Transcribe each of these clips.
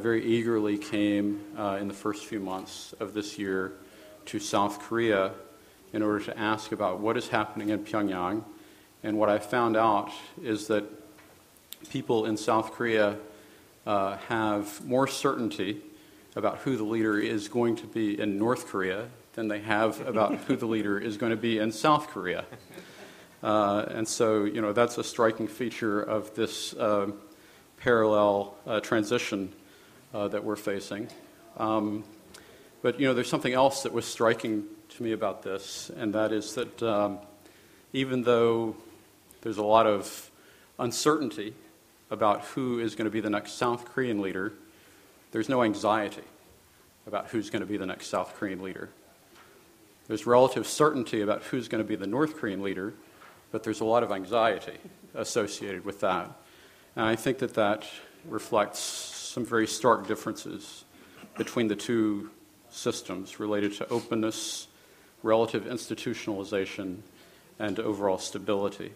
very eagerly came in the first few months of this year to South Korea in order to ask about what is happening in Pyongyang. And what I found out is that people in South Korea have more certainty about who the leader is going to be in North Korea than they have about who the leader is going to be in South Korea. And so, that's a striking feature of this parallel transition that we're facing. But, there's something else that was striking to me about this, and that is that even though there's a lot of uncertainty about who is going to be the next South Korean leader, there's no anxiety about who's going to be the next South Korean leader. There's relative certainty about who's going to be the North Korean leader, but there's a lot of anxiety associated with that. And I think that that reflects some very stark differences between the two systems related to openness, relative institutionalization, and overall stability.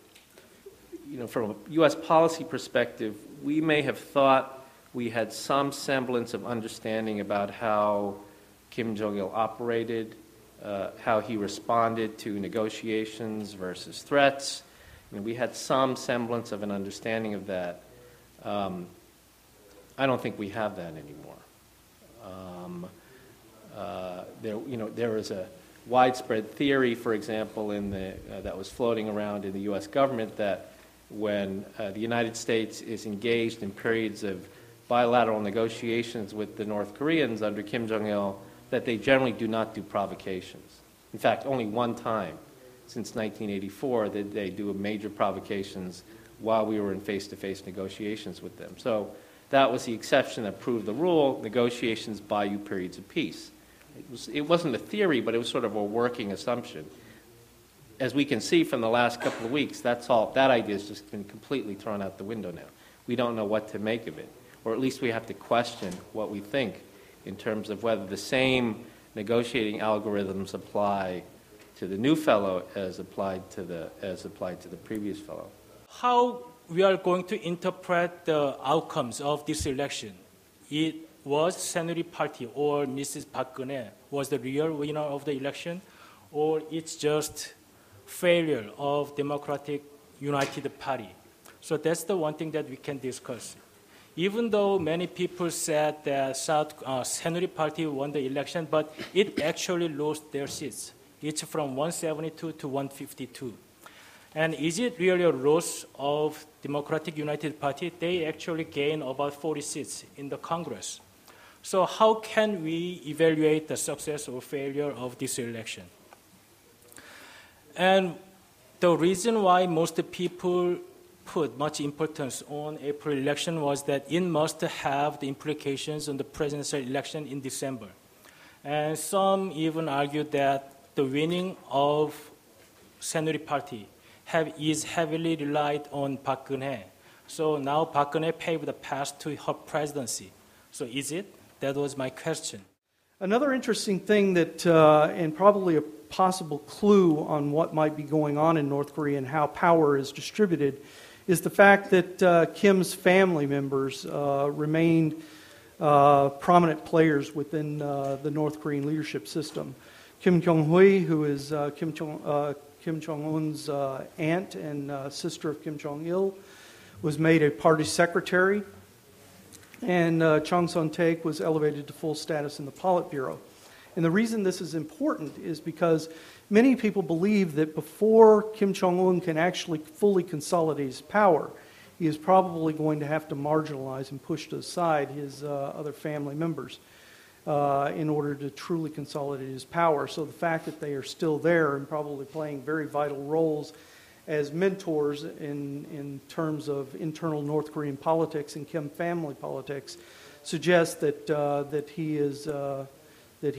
From a U.S. policy perspective, we may have thought we had some semblance of understanding about how Kim Jong-il operated, how he responded to negotiations versus threats. We had some semblance of an understanding of that. I don't think we have that anymore. There is a widespread theory, for example, that was floating around in the U.S. government that when the United States is engaged in periods of bilateral negotiations with the North Koreans under Kim Jong-il, that they generally do not do provocations. In fact, only one time since 1984 did they do major provocations while we were in face-to-face negotiations with them. So that was the exception that proved the rule. Negotiations buy you periods of peace. It wasn't a theory, but it was sort of a working assumption. As we can see from the last couple of weeks, that idea has just been completely thrown out the window now. We don't know what to make of it, or at least we have to question what we think in terms of whether the same negotiating algorithms apply to the new fellow as applied to the previous fellow. How we are going to interpret the outcomes of this election? It was Saenuri Party or Mrs. Park Geun-hye was the real winner of the election, or it's just failure of Democratic United Party. So that's the one thing that we can discuss. Even though many people said that Saenuri Party won the election, but it actually lost their seats. It's from 172 to 152. And is it really a loss of Democratic United Party? They actually gained about 40 seats in the Congress. So how can we evaluate the success or failure of this election? And the reason why most people put much importance on April election was that it must have the implications on the presidential election in December. And some even argued that the winning of Saenuri Party is heavily relied on Park Geun-hye. So now Park Geun-hye paved the path to her presidency. So is it? That was my question. Another interesting thing that, and probably a possible clue on what might be going on in North Korea and how power is distributed, is the fact that Kim's family members remained prominent players within the North Korean leadership system. Kim Kyung-hui, who is Kim Jong-un's aunt and sister of Kim Jong-il, was made a party secretary, and Chung Son-taek was elevated to full status in the Politburo. And the reason this is important is because many people believe that before Kim Jong-un can actually fully consolidate his power, he is probably going to have to marginalize and push to the side his other family members in order to truly consolidate his power. So the fact that they are still there and probably playing very vital roles as mentors in terms of internal North Korean politics and Kim family politics suggests that he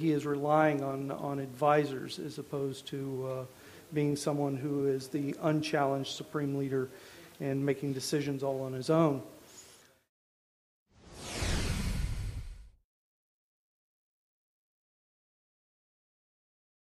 is relying on advisors as opposed to being someone who is the unchallenged supreme leader and making decisions all on his own.